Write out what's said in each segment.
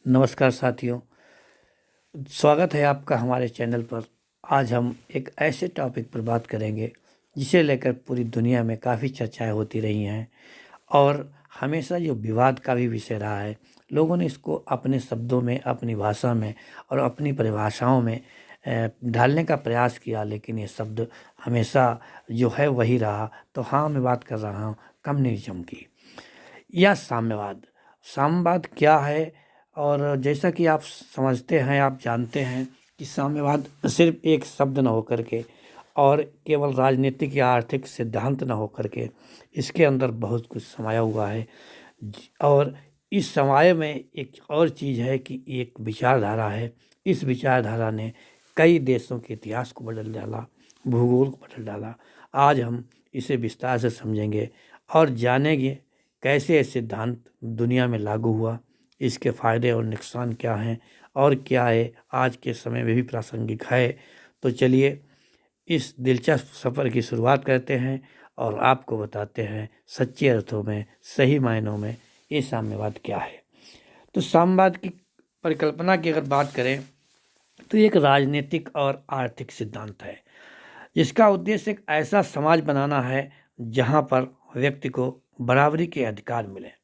नमस्कार साथियों, स्वागत है आपका हमारे चैनल पर। आज हम एक ऐसे टॉपिक पर बात करेंगे जिसे लेकर पूरी दुनिया में काफ़ी चर्चाएं होती रही हैं और हमेशा जो विवाद का भी विषय रहा है। लोगों ने इसको अपने शब्दों में, अपनी भाषा में और अपनी परिभाषाओं में ढालने का प्रयास किया, लेकिन ये शब्द हमेशा जो है वही रहा। तो हाँ, मैं बात कर रहा हूँ कम्युनिज्म की या साम्यवाद। साम्यवाद क्या है? और जैसा कि आप समझते हैं, आप जानते हैं कि साम्यवाद सिर्फ एक शब्द न होकर के और केवल राजनीतिक या आर्थिक सिद्धांत न होकर के इसके अंदर बहुत कुछ समाया हुआ है। और इस समाये में एक और चीज़ है कि एक विचारधारा है। इस विचारधारा ने कई देशों के इतिहास को बदल डाला, भूगोल को बदल डाला। आज हम इसे विस्तार से समझेंगे और जानेंगे कैसे ये सिद्धांत दुनिया में लागू हुआ, इसके फ़ायदे और नुकसान क्या हैं और क्या है आज के समय में भी प्रासंगिक है। तो चलिए इस दिलचस्प सफ़र की शुरुआत करते हैं और आपको बताते हैं सच्चे अर्थों में, सही मायनों में ये साम्यवाद क्या है। तो साम्यवाद की परिकल्पना की अगर बात करें तो ये एक राजनीतिक और आर्थिक सिद्धांत है जिसका उद्देश्य एक ऐसा समाज बनाना है जहाँ पर व्यक्ति को बराबरी के अधिकार मिले।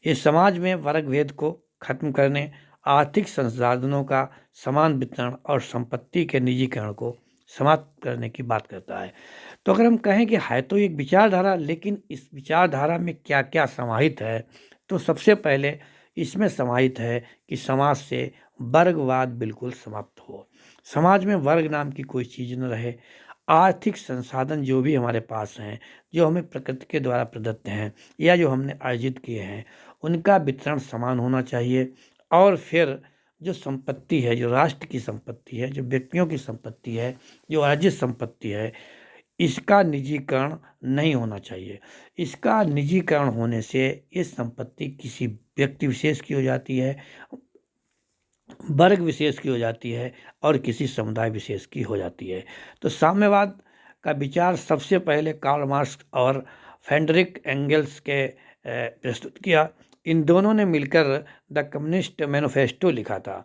इस समाज में वर्ग भेद को खत्म करने, आर्थिक संसाधनों का समान वितरण और संपत्ति के निजीकरण को समाप्त करने की बात करता है। तो अगर हम कहें कि है तो एक विचारधारा, लेकिन इस विचारधारा में क्या क्या समाहित है, तो सबसे पहले इसमें समाहित है कि समाज से वर्गवाद बिल्कुल समाप्त हो। समाज में वर्ग नाम की कोई चीज़ न रहे। आर्थिक संसाधन जो भी हमारे पास हैं, जो हमें प्रकृति के द्वारा प्रदत्त हैं या जो हमने अर्जित किए हैं, उनका वितरण समान होना चाहिए। और फिर जो संपत्ति है, जो राष्ट्र की संपत्ति है, जो व्यक्तियों की संपत्ति है, जो अर्जित संपत्ति है, इसका निजीकरण नहीं होना चाहिए। इसका निजीकरण होने से ये संपत्ति किसी व्यक्ति विशेष की हो जाती है, वर्ग विशेष की हो जाती है और किसी समुदाय विशेष की हो जाती है। तो साम्यवाद का विचार सबसे पहले कार्ल मार्क्स और फ्रेडरिक एंगल्स के प्रस्तुत किया। इन दोनों ने मिलकर द कम्युनिस्ट मैनिफेस्टो लिखा था।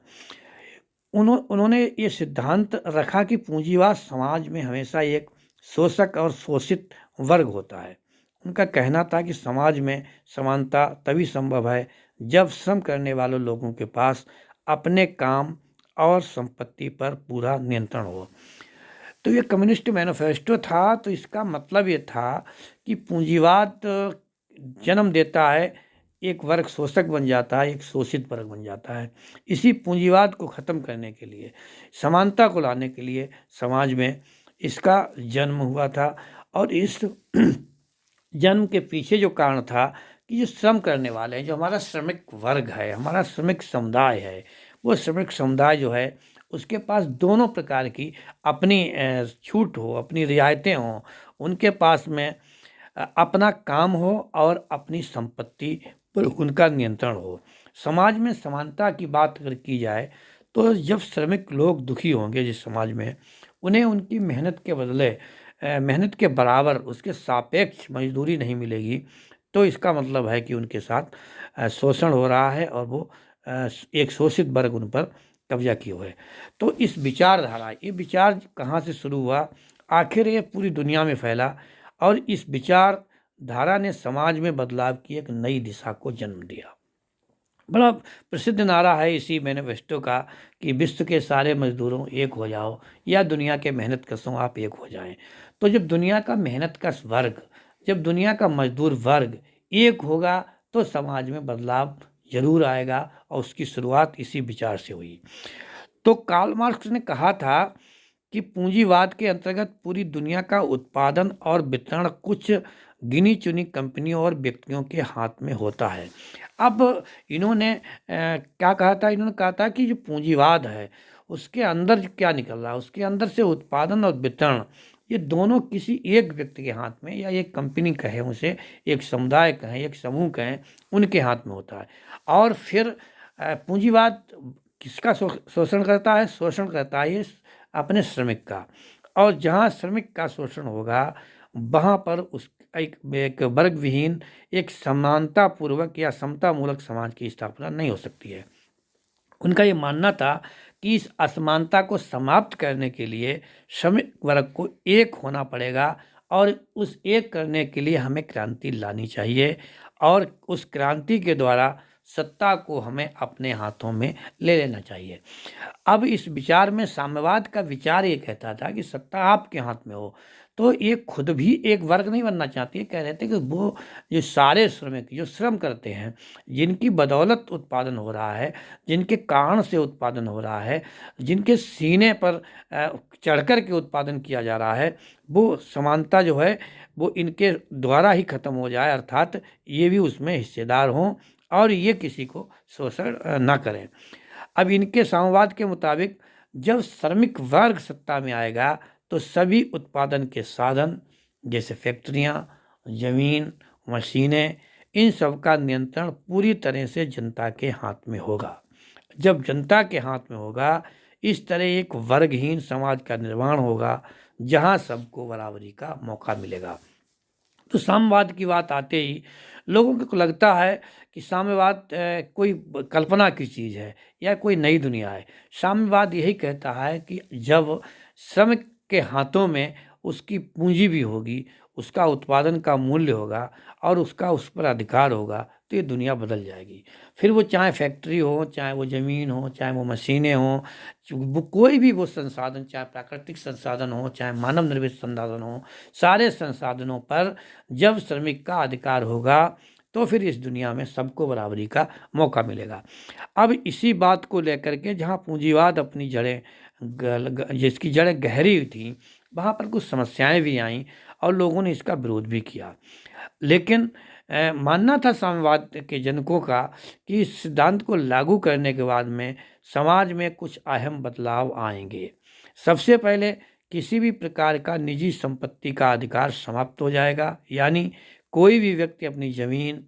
उन्होंने ये सिद्धांत रखा कि पूंजीवाद समाज में हमेशा एक शोषक और शोषित वर्ग होता है। उनका कहना था कि समाज में समानता तभी संभव है जब श्रम करने वाले लोगों के पास अपने काम और संपत्ति पर पूरा नियंत्रण हो। तो ये कम्युनिस्ट मैनिफेस्टो था। तो इसका मतलब ये था कि पूंजीवाद जन्म देता है, एक वर्ग शोषक बन जाता है, एक शोषित वर्ग बन जाता है। इसी पूंजीवाद को ख़त्म करने के लिए, समानता को लाने के लिए समाज में इसका जन्म हुआ था। और इस जन्म के पीछे जो कारण था कि जो श्रम करने वाले हैं, जो हमारा श्रमिक वर्ग है, हमारा श्रमिक समुदाय है, वो श्रमिक समुदाय जो है उसके पास दोनों प्रकार की अपनी छूट हो, अपनी रियायतें हों। उनके पास में अपना काम हो और अपनी संपत्ति पर उनका नियंत्रण हो। समाज में समानता की बात अगर की जाए तो जब श्रमिक लोग दुखी होंगे जिस समाज में, उन्हें उनकी मेहनत के बदले मेहनत के बराबर उसके सापेक्ष मजदूरी नहीं मिलेगी, तो इसका मतलब है कि उनके साथ शोषण हो रहा है और वो एक शोषित वर्ग उन पर कब्जा किए हुए है। तो इस विचारधारा, ये विचार कहाँ से शुरू हुआ, आखिर ये पूरी दुनिया में फैला और इस विचारधारा ने समाज में बदलाव की एक नई दिशा को जन्म दिया। बड़ा प्रसिद्ध नारा है इसी मैनिफेस्टो का कि विश्व के सारे मजदूरों एक हो जाओ या दुनिया के मेहनत कशों आप एक हो जाएं। तो जब दुनिया का मेहनत कश वर्ग, जब दुनिया का मजदूर वर्ग एक होगा तो समाज में बदलाव जरूर आएगा और उसकी शुरुआत इसी विचार से हुई। तो कार्ल मार्क्स ने कहा था कि पूंजीवाद के अंतर्गत पूरी दुनिया का उत्पादन और वितरण कुछ गिनी चुनी कंपनियों और व्यक्तियों के हाथ में होता है। अब इन्होंने क्या कहा था, इन्होंने कहा था कि जो पूंजीवाद है उसके अंदर क्या निकल रहा है, उसके अंदर से उत्पादन और वितरण ये दोनों किसी एक व्यक्ति के हाथ में या एक कंपनी कहें, उसे एक समुदाय कहें, एक समूह कहें, उनके हाथ में होता है। और फिर पूंजीवाद किसका शोषण करता है? शोषण करता है ये अपने श्रमिक का। और जहाँ श्रमिक का शोषण होगा वहाँ पर उस एक वर्ग विहीन, एक समानता पूर्वक या समता मूलक समाज की स्थापना नहीं हो सकती है। उनका ये मानना था कि इस असमानता को समाप्त करने के लिए श्रमिक वर्ग को एक होना पड़ेगा और उस एक करने के लिए हमें क्रांति लानी चाहिए और उस क्रांति के द्वारा सत्ता को हमें अपने हाथों में ले लेना चाहिए। अब इस विचार में साम्यवाद का विचार ये कहता था कि सत्ता आपके हाथ में हो। तो ये खुद भी एक वर्ग नहीं बनना चाहती है, कह रहे थे कि वो जो सारे श्रमिक जो श्रम करते हैं, जिनकी बदौलत उत्पादन हो रहा है, जिनके कारण से उत्पादन हो रहा है, जिनके सीने पर चढ़कर के उत्पादन किया जा रहा है, वो समानता जो है वो इनके द्वारा ही खत्म हो जाए, अर्थात ये भी उसमें हिस्सेदार हों और ये किसी को शोषण न करें। अब इनके साम्यवाद के मुताबिक जब श्रमिक वर्ग सत्ता में आएगा तो सभी उत्पादन के साधन जैसे फैक्ट्रियां, जमीन, मशीनें, इन सब का नियंत्रण पूरी तरह से जनता के हाथ में होगा। जब जनता के हाथ में होगा, इस तरह एक वर्गहीन समाज का निर्माण होगा जहां सबको बराबरी का मौका मिलेगा। तो साम्यवाद की बात आते ही लोगों को लगता है कि साम्यवाद कोई कल्पना की चीज़ है या कोई नई दुनिया है। साम्यवाद यही कहता है कि जब श्रमिक के हाथों में उसकी पूंजी भी होगी, उसका उत्पादन का मूल्य होगा और उसका उस पर अधिकार होगा, तो ये दुनिया बदल जाएगी। फिर वो चाहे फैक्ट्री हो, चाहे वो ज़मीन हो, चाहे वो मशीनें हों, वो कोई भी वो संसाधन, चाहे प्राकृतिक संसाधन हो, चाहे मानव निर्मित संसाधन हो, सारे संसाधनों पर जब श्रमिक का अधिकार होगा तो फिर इस दुनिया में सबको बराबरी का मौका मिलेगा। अब इसी बात को लेकर के जहाँ पूंजीवाद अपनी जड़ें जिसकी जड़ें गहरी थी, वहाँ पर कुछ समस्याएं भी आईं और लोगों ने इसका विरोध भी किया। लेकिन मानना था साम्यवाद के जनकों का कि इस सिद्धांत को लागू करने के बाद में समाज में कुछ अहम बदलाव आएंगे। सबसे पहले किसी भी प्रकार का निजी संपत्ति का अधिकार समाप्त हो जाएगा, यानी कोई भी व्यक्ति अपनी ज़मीन,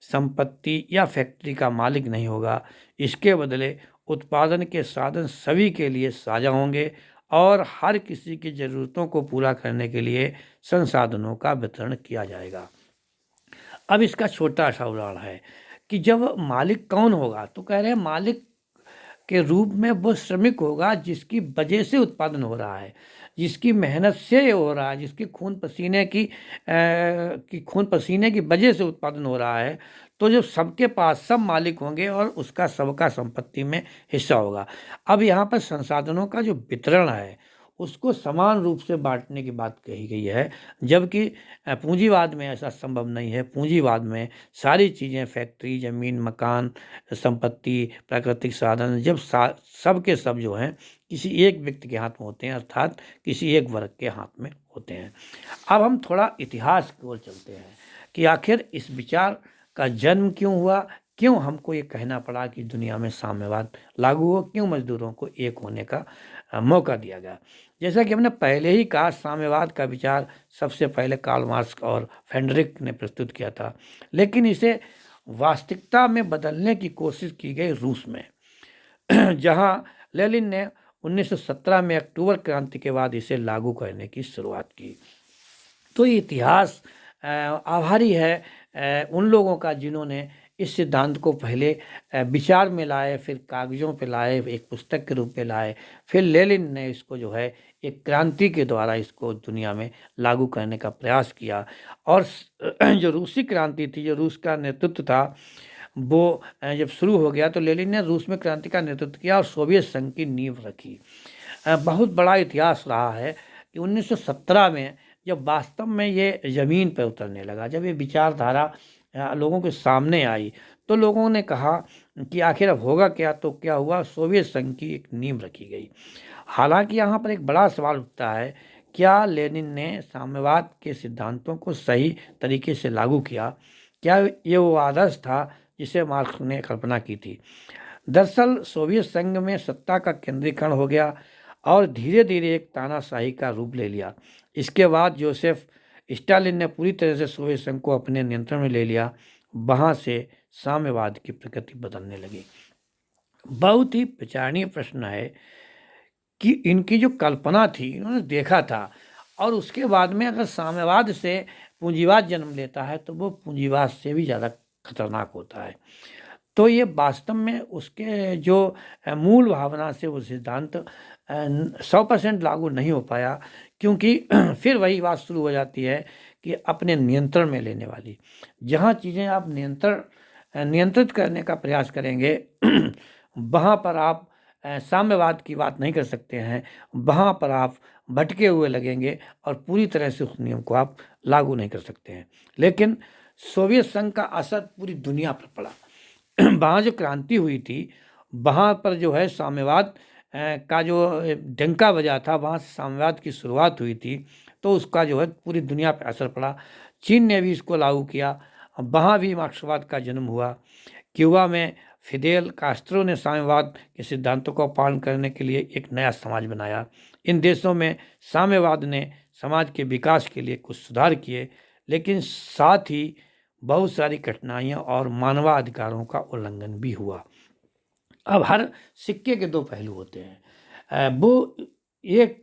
संपत्ति या फैक्ट्री का मालिक नहीं होगा। इसके बदले उत्पादन के साधन सभी के लिए साझा होंगे और हर किसी की ज़रूरतों को पूरा करने के लिए संसाधनों का वितरण किया जाएगा। अब इसका छोटा सा उदाहरण है कि जब मालिक कौन होगा, तो कह रहे हैं मालिक के रूप में वो श्रमिक होगा जिसकी वजह से उत्पादन हो रहा है, जिसकी मेहनत से ये हो रहा है, जिसकी खून पसीने की वजह से उत्पादन हो रहा है। तो जब सबके पास सब मालिक होंगे और उसका सबका संपत्ति में हिस्सा होगा। अब यहाँ पर संसाधनों का जो वितरण है उसको समान रूप से बांटने की बात कही गई है, जबकि पूंजीवाद में ऐसा संभव नहीं है। पूंजीवाद में सारी चीज़ें, फैक्ट्री, ज़मीन, मकान, संपत्ति, प्राकृतिक साधन, जब सब के सब जो हैं किसी एक व्यक्ति के हाथ में होते हैं, अर्थात किसी एक वर्ग के हाथ में होते हैं। अब हम थोड़ा इतिहास की ओर चलते हैं कि आखिर इस विचार का जन्म क्यों हुआ, क्यों हमको ये कहना पड़ा कि दुनिया में साम्यवाद लागू हो, क्यों मजदूरों को एक होने का मौका दिया गया। जैसा कि हमने पहले ही कहा, साम्यवाद का विचार सबसे पहले कार्ल मार्क्स और फ्रेडरिक ने प्रस्तुत किया था, लेकिन इसे वास्तविकता में बदलने की कोशिश की गई रूस में, जहां लेनिन ने 1917 में अक्टूबर क्रांति के बाद इसे लागू करने की शुरुआत की। तो ये इतिहास आभारी है उन लोगों का जिन्होंने इस सिद्धांत को पहले विचार में लाए, फिर कागज़ों पे लाए, एक पुस्तक के रूप में लाए, फिर लेनिन ने इसको जो है एक क्रांति के द्वारा इसको दुनिया में लागू करने का प्रयास किया। और जो रूसी क्रांति थी, जो रूस का नेतृत्व था, वो जब शुरू हो गया तो लेनिन ने रूस में क्रांति का नेतृत्व किया और सोवियत संघ की नींव रखी। बहुत बड़ा इतिहास रहा है कि 1917 में जब वास्तव में ये ज़मीन पर उतरने लगा, जब ये विचारधारा लोगों के सामने आई, तो लोगों ने कहा कि आखिर अब होगा क्या। तो क्या हुआ, सोवियत संघ की एक नींव रखी गई। हालांकि यहाँ पर एक बड़ा सवाल उठता है, क्या लेनिन ने साम्यवाद के सिद्धांतों को सही तरीके से लागू किया? क्या ये वो आदर्श था जिसे मार्क्स ने कल्पना की थी? दरअसल सोवियत संघ में सत्ता का केंद्रीकरण हो गया और धीरे धीरे एक तानाशाही का रूप ले लिया। इसके बाद जोसेफ स्टालिन ने पूरी तरह से सोवियत संघ को अपने नियंत्रण में ले लिया। वहाँ से साम्यवाद की प्रकृति बदलने लगी। बहुत ही विचारणीय प्रश्न है कि इनकी जो कल्पना थी, इन्होंने देखा था, और उसके बाद में अगर साम्यवाद से पूंजीवाद जन्म लेता है तो वो पूंजीवाद से भी ज़्यादा खतरनाक होता है। तो ये वास्तव में उसके जो मूल भावना से वो सिद्धांत 100% लागू नहीं हो पाया, क्योंकि फिर वही बात शुरू हो जाती है कि अपने नियंत्रण में लेने वाली। जहाँ चीज़ें आप नियंत्रित करने का प्रयास करेंगे वहाँ पर आप साम्यवाद की बात नहीं कर सकते हैं, वहाँ पर आप भटके हुए लगेंगे और पूरी तरह से उस नियम को आप लागू नहीं कर सकते हैं। लेकिन सोवियत संघ का असर पूरी दुनिया पर पड़ा। वहाँ जो क्रांति हुई थी, वहाँ पर जो है साम्यवाद का जो डंका बजा था, वहाँ से साम्यवाद की शुरुआत हुई थी, तो उसका जो है पूरी दुनिया पर असर पड़ा। चीन ने भी इसको लागू किया, वहाँ भी मार्क्सवाद का जन्म हुआ। क्यूबा में फिदेल कास्ट्रो ने साम्यवाद के सिद्धांतों का पालन करने के लिए एक नया समाज बनाया। इन देशों में साम्यवाद ने समाज के विकास के लिए कुछ सुधार किए, लेकिन साथ ही बहुत सारी कठिनाइयाँ और मानवाधिकारों का उल्लंघन भी हुआ। अब हर सिक्के के दो पहलू होते हैं। वो एक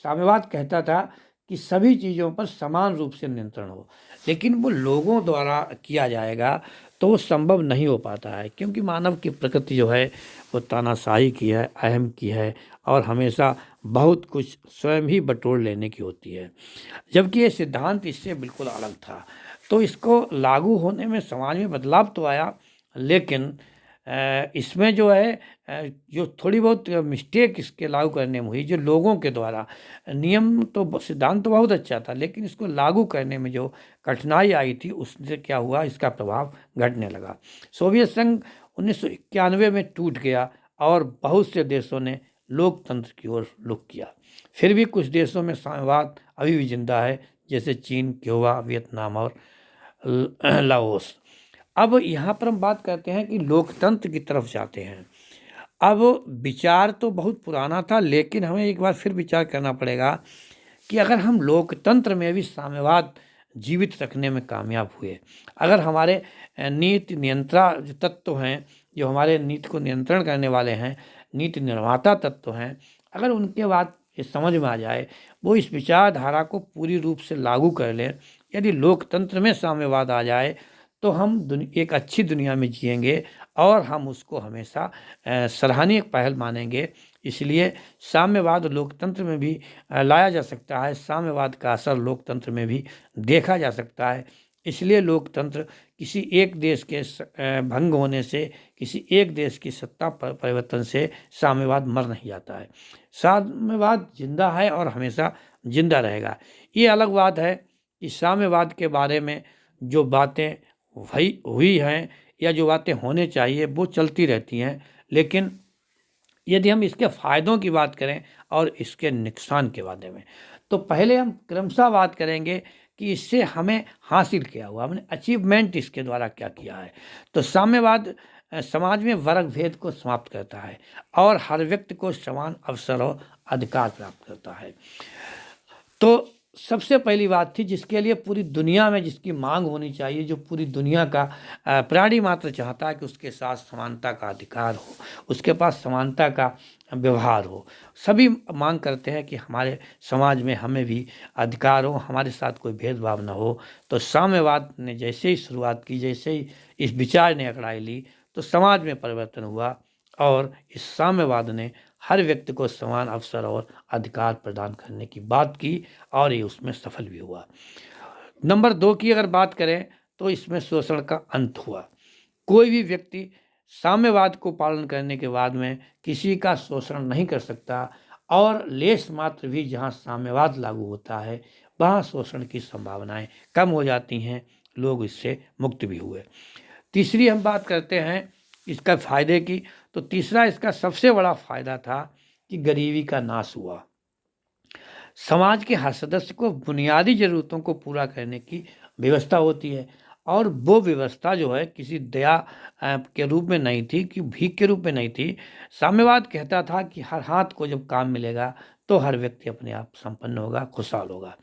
साम्यवाद कहता था कि सभी चीज़ों पर समान रूप से नियंत्रण हो, लेकिन वो लोगों द्वारा किया जाएगा तो वो संभव नहीं हो पाता है, क्योंकि मानव की प्रकृति जो है वो तानाशाही की है, अहम की है, और हमेशा बहुत कुछ स्वयं ही बटोर लेने की होती है। जबकि ये सिद्धांत इससे बिल्कुल अलग था। तो इसको लागू होने में समाज में बदलाव तो आया, लेकिन इसमें जो है जो थोड़ी बहुत मिस्टेक इसके लागू करने में हुई, जो लोगों के द्वारा, नियम तो सिद्धांत तो बहुत अच्छा था, लेकिन इसको लागू करने में जो कठिनाई आई थी, उससे क्या हुआ, इसका प्रभाव घटने लगा। सोवियत संघ 1991 में टूट गया और बहुत से देशों ने लोकतंत्र की ओर रुख किया। फिर भी कुछ देशों में साम्यवाद अभी भी जिंदा है, जैसे चीन, क्यूबा, वियतनाम और लाओस। अब यहाँ पर हम बात करते हैं कि लोकतंत्र की तरफ जाते हैं। अब विचार तो बहुत पुराना था, लेकिन हमें एक बार फिर विचार करना पड़ेगा कि अगर हम लोकतंत्र में भी साम्यवाद जीवित रखने में कामयाब हुए, अगर हमारे नीति नियंत्रण जो तत्व हैं, जो हमारे नीति को नियंत्रण करने वाले हैं, नीति निर्माता तत्व हैं, अगर उनके बात ये समझ में आ जाए, वो इस विचारधारा को पूरी रूप से लागू कर लें, यदि लोकतंत्र में साम्यवाद आ जाए, तो हम एक अच्छी दुनिया में जिएंगे और हम उसको हमेशा सराहनीय पहल मानेंगे। इसलिए साम्यवाद लोकतंत्र में भी लाया जा सकता है, साम्यवाद का असर लोकतंत्र में भी देखा जा सकता है। इसलिए लोकतंत्र किसी एक देश के भंग होने से, किसी एक देश की सत्ता परिवर्तन से साम्यवाद मर नहीं जाता है। साम्यवाद जिंदा है और हमेशा जिंदा रहेगा। ये अलग बात है कि साम्यवाद के बारे में जो बातें हुई हैं या जो बातें होने चाहिए वो चलती रहती हैं, लेकिन यदि हम इसके फ़ायदों की बात करें और इसके नुकसान के बारे में, तो पहले हम क्रमशः बात करेंगे कि इससे हमें हासिल क्या हुआ, हमने अचीवमेंट इसके द्वारा क्या किया है। तो साम्यवाद समाज में वर्ग भेद को समाप्त करता है और हर व्यक्ति को समान अवसर और अधिकार प्राप्त करता है। तो सबसे पहली बात थी जिसके लिए पूरी दुनिया में जिसकी मांग होनी चाहिए, जो पूरी दुनिया का प्राणी मात्र चाहता है कि उसके साथ समानता का अधिकार हो, उसके पास समानता का व्यवहार हो। सभी मांग करते हैं कि हमारे समाज में हमें भी अधिकार हो, हमारे साथ कोई भेदभाव ना हो। तो साम्यवाद ने जैसे ही शुरुआत की, जैसे ही इस विचार ने अकड़ाई ली, तो समाज में परिवर्तन हुआ और इस साम्यवाद ने हर व्यक्ति को समान अवसर और अधिकार प्रदान करने की बात की और ये उसमें सफल भी हुआ। नंबर 2 की अगर बात करें तो इसमें शोषण का अंत हुआ। कोई भी व्यक्ति साम्यवाद को पालन करने के बाद में किसी का शोषण नहीं कर सकता और लेश मात्र भी जहाँ साम्यवाद लागू होता है वहाँ शोषण की संभावनाएं कम हो जाती हैं, लोग इससे मुक्त भी हुए। तीसरी हम बात करते हैं इसका फ़ायदे की, तो तीसरा इसका सबसे बड़ा फ़ायदा था कि गरीबी का नाश हुआ। समाज के हर सदस्य को बुनियादी ज़रूरतों को पूरा करने की व्यवस्था होती है और वो व्यवस्था जो है किसी दया के रूप में नहीं थी, कि भीख के रूप में नहीं थी। साम्यवाद कहता था कि हर हाथ को जब काम मिलेगा तो हर व्यक्ति अपने आप संपन्न होगा, खुशहाल होगा।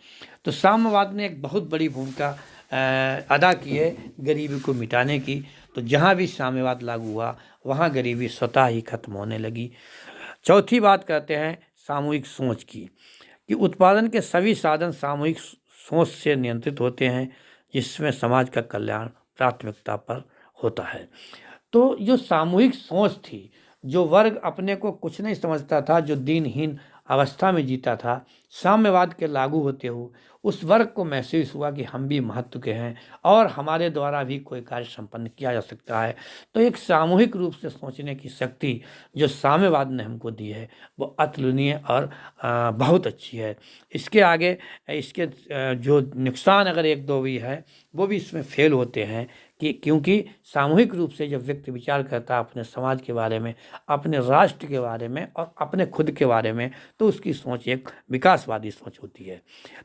तो साम्यवाद ने एक बहुत बड़ी भूमिका अदा की है गरीबी को मिटाने की। तो जहाँ भी साम्यवाद लागू हुआ वहाँ गरीबी स्वतः ही खत्म होने लगी। चौथी बात करते हैं सामूहिक सोच की, कि उत्पादन के सभी साधन सामूहिक सोच से नियंत्रित होते हैं, जिसमें समाज का कल्याण प्राथमिकता पर होता है। तो जो सामूहिक सोच थी, जो वर्ग अपने को कुछ नहीं समझता था, जो दीनहीन अवस्था में जीता था, साम्यवाद के लागू होते हुए उस वर्ग को महसूस हुआ कि हम भी महत्व के हैं और हमारे द्वारा भी कोई कार्य संपन्न किया जा सकता है। तो एक सामूहिक रूप से सोचने की शक्ति जो साम्यवाद ने हमको दी है वो अतुलनीय और बहुत अच्छी है। इसके आगे इसके जो नुकसान अगर एक दो भी है वो भी इसमें फेल होते हैं कि क्योंकि सामूहिक रूप से जब व्यक्ति विचार करता है अपने समाज के बारे में, अपने राष्ट्र के बारे में और अपने खुद के बारे में, तो उसकी सोच एक विकासवादी सोच होती है।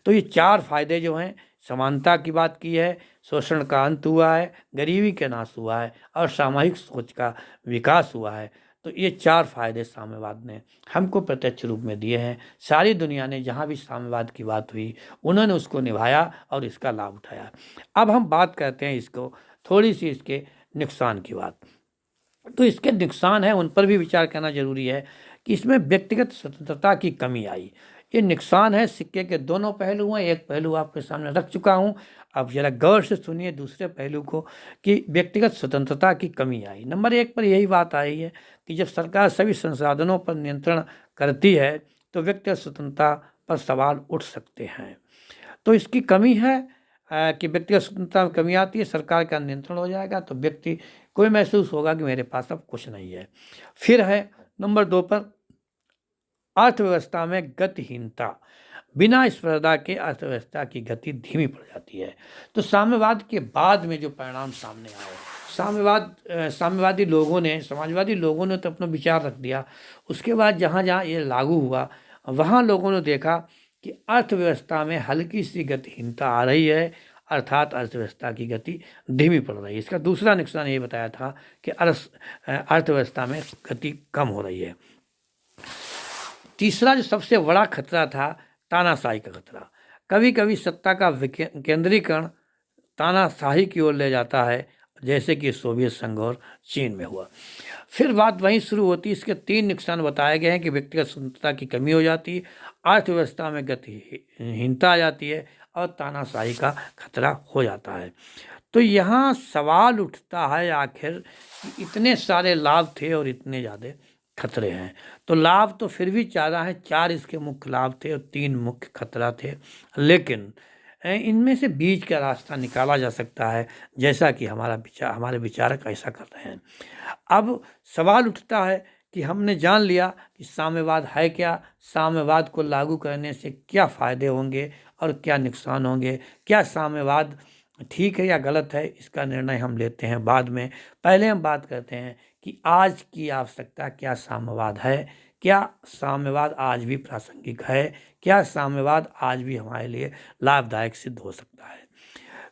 तो ये चार फायदे जो हैं, समानता की बात की है, शोषण का अंत हुआ है, गरीबी का नाश हुआ है और सामाजिक सोच का विकास हुआ है। तो ये चार फायदे साम्यवाद ने हमको प्रत्यक्ष रूप में दिए हैं। सारी दुनिया ने जहाँ भी साम्यवाद की बात हुई उन्होंने उसको निभाया और इसका लाभ उठाया। अब हम बात करते हैं इसको थोड़ी सी इसके नुकसान की बात। तो इसके नुकसान है उन पर भी विचार करना जरूरी है कि इसमें व्यक्तिगत स्वतंत्रता की कमी आई। ये नुकसान है, सिक्के के दोनों पहलू हैं, एक पहलू आपके सामने रख चुका हूँ, अब जरा गौर से सुनिए दूसरे पहलू को कि व्यक्तिगत स्वतंत्रता की कमी आई। नंबर एक पर यही बात आई है कि जब सरकार सभी संसाधनों पर नियंत्रण करती है तो व्यक्तिगत स्वतंत्रता पर सवाल उठ सकते हैं। तो इसकी कमी है कि व्यक्तिगत स्वतंत्रता में कमी आती है, सरकार का नियंत्रण हो जाएगा तो व्यक्ति कोई महसूस होगा कि मेरे पास अब कुछ नहीं है। फिर है नंबर दो पर अर्थव्यवस्था में गतिहीनता। बिना स्पर्धा के अर्थव्यवस्था की गति धीमी पड़ जाती है। तो साम्यवाद के बाद में जो परिणाम सामने आए, साम्यवादी लोगों ने, समाजवादी लोगों ने तो अपना विचार रख दिया, उसके बाद जहाँ जहाँ ये लागू हुआ वहाँ लोगों ने देखा कि अर्थव्यवस्था में हल्की सी गतिहीनता आ रही है, अर्थात अर्थव्यवस्था की गति धीमी पड़ रही है। इसका दूसरा नुकसान ये बताया था कि अर्थव्यवस्था में गति कम हो रही है। तीसरा जो सबसे बड़ा खतरा था, तानाशाही का खतरा। कभी कभी सत्ता का केंद्रीकरण तानाशाही की ओर ले जाता है, जैसे कि सोवियत संघ और चीन में हुआ। फिर बात वहीं शुरू होती है। इसके तीन नुकसान बताए गए हैं कि व्यक्तिगत स्वतंत्रता की कमी हो जाती है, अर्थव्यवस्था में गतिहीनता आ जाती है और तानाशाही का खतरा हो जाता है। तो यहाँ सवाल उठता है आखिर इतने सारे लाभ थे और इतने ज़्यादा खतरे हैं। तो लाभ तो फिर भी ज़्यादा है, 4 इसके मुख्य लाभ थे और 3 मुख्य खतरा थे, लेकिन इनमें से बीच का रास्ता निकाला जा सकता है, जैसा कि हमारे विचारक ऐसा कर रहे हैं। अब सवाल उठता है कि हमने जान लिया कि साम्यवाद है क्या, साम्यवाद को लागू करने से क्या फ़ायदे होंगे और क्या नुकसान होंगे, क्या साम्यवाद ठीक है या गलत है, इसका निर्णय हम लेते हैं बाद में। पहले हम बात करते हैं कि आज की आवश्यकता क्या साम्यवाद है, क्या साम्यवाद आज भी प्रासंगिक है, क्या साम्यवाद आज भी हमारे लिए लाभदायक सिद्ध हो सकता है।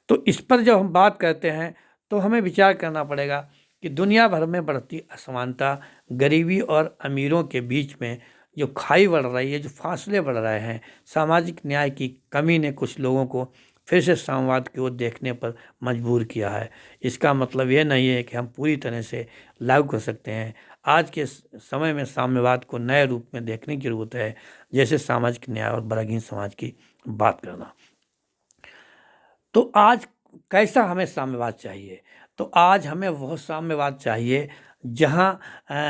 तो इस पर जब हम बात करते हैं तो हमें विचार करना पड़ेगा कि दुनिया भर में बढ़ती असमानता, गरीबी और अमीरों के बीच में जो खाई बढ़ रही है, जो फासले बढ़ रहे हैं, सामाजिक न्याय की कमी ने कुछ लोगों को फिर से साम्यवाद की ओर देखने पर मजबूर किया है। इसका मतलब ये नहीं है कि हम पूरी तरह से लागू कर सकते हैं। आज के समय में साम्यवाद को नए रूप में देखने की जरूरत है, जैसे सामाजिक न्याय और वर्गहीन समाज की बात करना। तो आज कैसा हमें साम्यवाद चाहिए? तो आज हमें वह साम्यवाद चाहिए जहाँ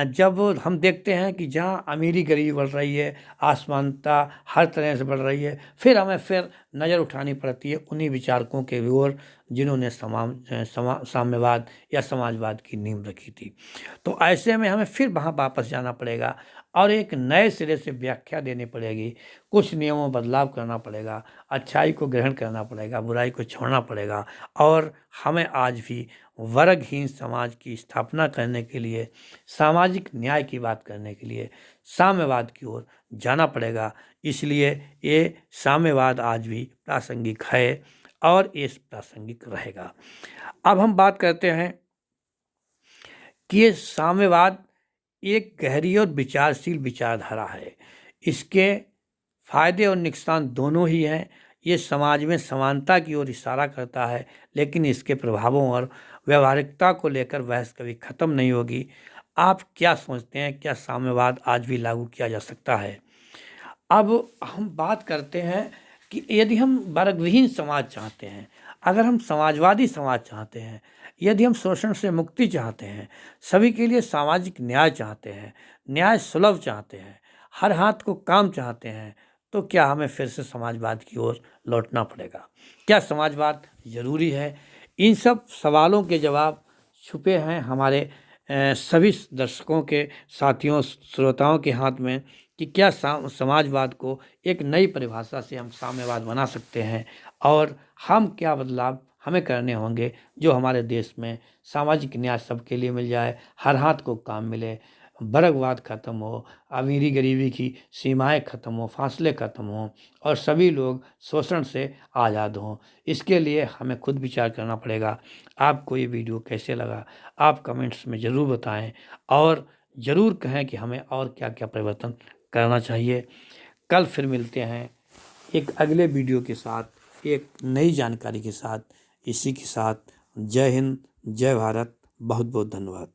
जब हम देखते हैं कि जहाँ अमीरी गरीबी बढ़ रही है, असमानता हर तरह से बढ़ रही है, फिर हमें फिर नज़र उठानी पड़ती है उन्हीं विचारकों के ओर जिन्होंने साम्यवाद या समाजवाद की नींव रखी थी। तो ऐसे में हमें फिर वहाँ वापस जाना पड़ेगा और एक नए सिरे से व्याख्या देनी पड़ेगी, कुछ नियमों में बदलाव करना पड़ेगा, अच्छाई को ग्रहण करना पड़ेगा, बुराई को छोड़ना पड़ेगा और हमें आज भी वर्गहीन समाज की स्थापना करने के लिए, सामाजिक न्याय की बात करने के लिए साम्यवाद की ओर जाना पड़ेगा। इसलिए ये साम्यवाद आज भी प्रासंगिक है और ये प्रासंगिक रहेगा। अब हम बात करते हैं कि ये साम्यवाद एक गहरी और विचारशील विचारधारा है। इसके फायदे और नुकसान दोनों ही हैं। ये समाज में समानता की ओर इशारा करता है, लेकिन इसके प्रभावों और व्यवहारिकता को लेकर बहस कभी ख़त्म नहीं होगी। आप क्या सोचते हैं, क्या साम्यवाद आज भी लागू किया जा सकता है? अब हम बात करते हैं कि यदि हम वर्गविहीन समाज चाहते हैं, अगर हम समाजवादी समाज चाहते हैं, यदि हम शोषण से मुक्ति चाहते हैं, सभी के लिए सामाजिक न्याय चाहते हैं, न्याय सुलभ चाहते हैं, हर हाथ को काम चाहते हैं, तो क्या हमें फिर से समाजवाद की ओर लौटना पड़ेगा? क्या समाजवाद ज़रूरी है? इन सब सवालों के जवाब छुपे हैं हमारे सभी दर्शकों के, साथियों, श्रोताओं के हाथ में कि क्या समाजवाद को एक नई परिभाषा से हम साम्यवाद बना सकते हैं, और हम क्या बदलाव हमें करने होंगे जो हमारे देश में सामाजिक न्याय सबके लिए मिल जाए, हर हाथ को काम मिले, वर्गवाद खत्म हो, अमीरी गरीबी की सीमाएं खत्म हो, फासले खत्म हो, और सभी लोग शोषण से आज़ाद हों। इसके लिए हमें खुद विचार करना पड़ेगा। आपको ये वीडियो कैसे लगा, आप कमेंट्स में ज़रूर बताएं, और ज़रूर कहें कि हमें और क्या क्या परिवर्तन करना चाहिए। कल फिर मिलते हैं एक अगले वीडियो के साथ, एक नई जानकारी के साथ। इसी के साथ जय हिंद, जय भारत, बहुत बहुत धन्यवाद।